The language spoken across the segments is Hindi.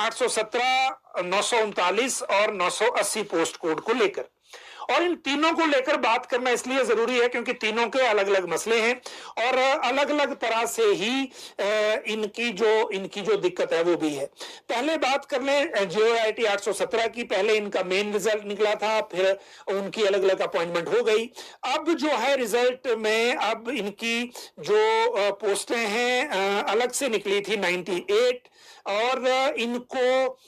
817, 939 और 980 पोस्ट कोड को लेकर। और इन तीनों को लेकर बात करना इसलिए जरूरी है क्योंकि तीनों के अलग अलग मसले हैं और अलग अलग तरह से ही इनकी जो दिक्कत है वो भी है। पहले बात कर लें JOIT 817 की। पहले इनका मेन रिजल्ट निकला था, फिर उनकी अलग अलग अपॉइंटमेंट हो गई। अब जो है रिजल्ट में अब इनकी जो पोस्टें हैं अलग से निकली थी 98, और इनको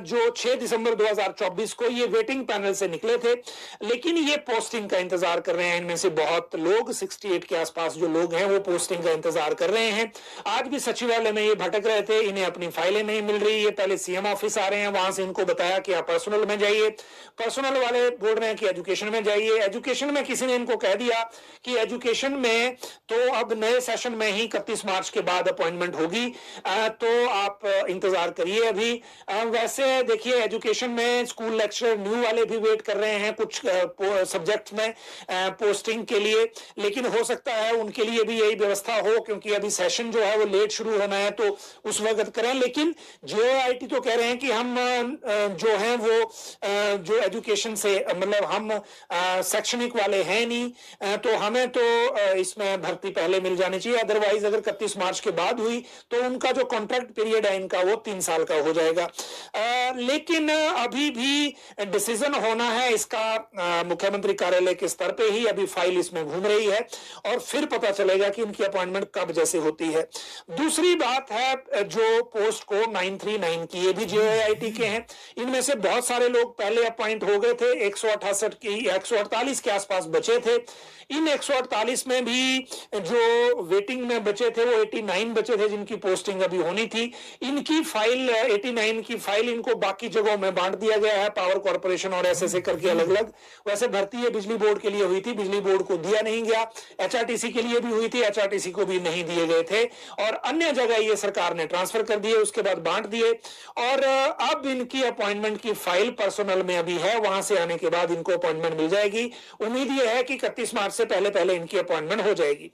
जो 6 दिसंबर 2024 को ये वेटिंग पैनल से निकले थे, लेकिन ये पोस्टिंग का इंतजार कर रहे हैं। इनमें से बहुत लोग 68 के आसपास जो लोग हैं वो पोस्टिंग का इंतजार कर रहे हैं। आज भी सचिवालय में ये भटक रहे थे, इन्हें अपनी फाइलें नहीं मिल रही है। पहले CM ऑफिस आ रहे हैं, वहां से इनको बताया कि आप पर्सनल में जाइए, पर्सनल वाले बोल रहे हैं कि एजुकेशन में जाइए। एजुकेशन में किसी ने इनको कह दिया कि एजुकेशन में तो अब नए सेशन में ही 31 मार्च के बाद अपॉइंटमेंट होगी, तो आप इंतजार करिए। अभी वैसे देखिए एजुकेशन में स्कूल लेक्चरर न्यू वाले भी वेट कर रहे हैं कुछ सब्जेक्ट में पोस्टिंग के लिए, लेकिन हो सकता है उनके लिए भी यही व्यवस्था हो क्योंकि अभी सेशन जो है वो लेट शुरू होना है, तो उस वक्त करें। लेकिन JOIT तो कह रहे हैं कि हम जो हैं वो जो एजुकेशन से मतलब हम शैक्षणिक वाले हैं नहीं, तो हमें तो इसमें भर्ती पहले मिल जानी चाहिए। अदरवाइज अगर 31 मार्च के बाद हुई तो उनका जो कॉन्ट्रैक्ट पीरियड है इनका वो 3 साल का हो जाएगा। लेकिन अभी भी डिसीजन होना है इसका मुख्यमंत्री कार्यालय के स्तर पे ही। अभी फाइल इसमें घूम रही है और फिर पता चलेगा कि इनकी अपॉइंटमेंट कब जैसे होती है। दूसरी बात है जो पोस्ट को 939 की, ये भी JOIT के हैं। इनमें से बहुत सारे लोग पहले अपॉइंट हो गए थे, 148 के आसपास बचे थे। इन 148 में भी जो वेटिंग में बचे थे वो 89 बचे थे जिनकी पोस्टिंग अभी होनी थी। इनकी फाइल 89 की फाइल इनको बाकी जगहों में बांट दिया गया है, पावर कॉर्पोरेशन और ऐसे करके अलग अलग। वैसे भर्ती है बिजली बोर्ड के लिए हुई थी, बिजली बोर्ड को दिया नहीं गया। HRTC के लिए भी हुई थी, HRTC को भी नहीं दिए गए थे, और अन्य जगह ये सरकार ने ट्रांसफर कर दिए, उसके बाद बांट दिए। और अब इनकी अपॉइंटमेंट की फाइल पर्सनल में अभी है, वहां से आने के बाद इनको अपॉइंटमेंट मिल जाएगी। उम्मीद यह है कि 31 मार्च से पहले इनकी अपॉइंटमेंट हो जाएगी।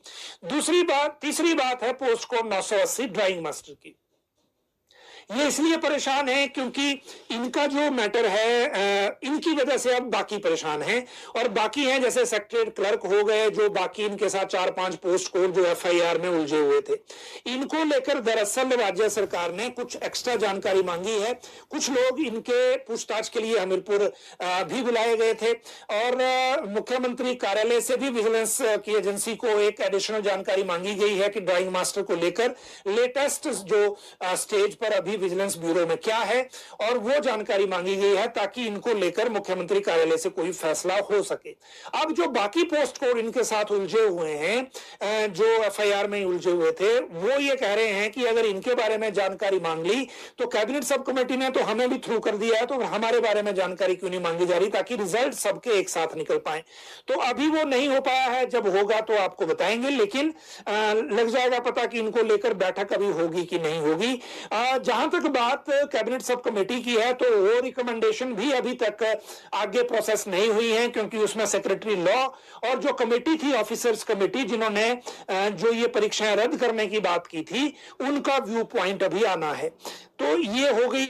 तीसरी बात है पोस्ट कोड 980 ड्राइंग मास्टर की। ये इसलिए परेशान है क्योंकि इनका जो मैटर है इनकी वजह से अब बाकी परेशान हैं, और बाकी हैं जैसे सेक्रेटरीट क्लर्क हो गए, जो बाकी इनके साथ 4-5 पोस्ट कोड जो FIR में उलझे हुए थे। इनको लेकर दरअसल राज्य सरकार ने कुछ एक्स्ट्रा जानकारी मांगी है। कुछ लोग इनके पूछताछ के लिए हमीरपुर भी बुलाए गए थे, और मुख्यमंत्री कार्यालय से भी विजिलेंस की एजेंसी को एक एडिशनल जानकारी मांगी गई है कि ड्राइंग मास्टर को लेकर लेटेस्ट जो स्टेज पर अभी विजिलेंस ब्यूरो में क्या है, और वो जानकारी मांगी गई है ताकि इनको लेकर मुख्यमंत्री कार्यालय से कोई फैसला हो सके। अब जो बाकी पोस्ट कोड इनके साथ उलझे हुए हैं, जो FIR में उलझे हुए थे, वो ये कह रहे हैं कि अगर इनके बारे में जानकारी मांग ली तो कैबिनेट सब कमेटी ने तो हमें भी थ्रू कर दिया है, तो हमारे बारे में जानकारी क्यों नहीं मांगी जा रही ताकि रिजल्ट सबके एक साथ निकल पाए। तो अभी वो नहीं हो पाया है, जब होगा तो आपको बताएंगे, लेकिन लग जाएगा पता कि इनको लेकर बैठक अभी होगी कि नहीं होगी। जहां तक बात कैबिनेट सब कमेटी की है तो वो रिकमेंडेशन भी अभी तक आगे प्रोसेस नहीं हुई है, क्योंकि उसमें सेक्रेटरी लॉ और जो कमेटी थी ऑफिसर्स कमेटी जिन्होंने जो ये परीक्षाएं रद्द करने की बात की थी, उनका व्यू पॉइंट अभी आना है। तो ये हो गई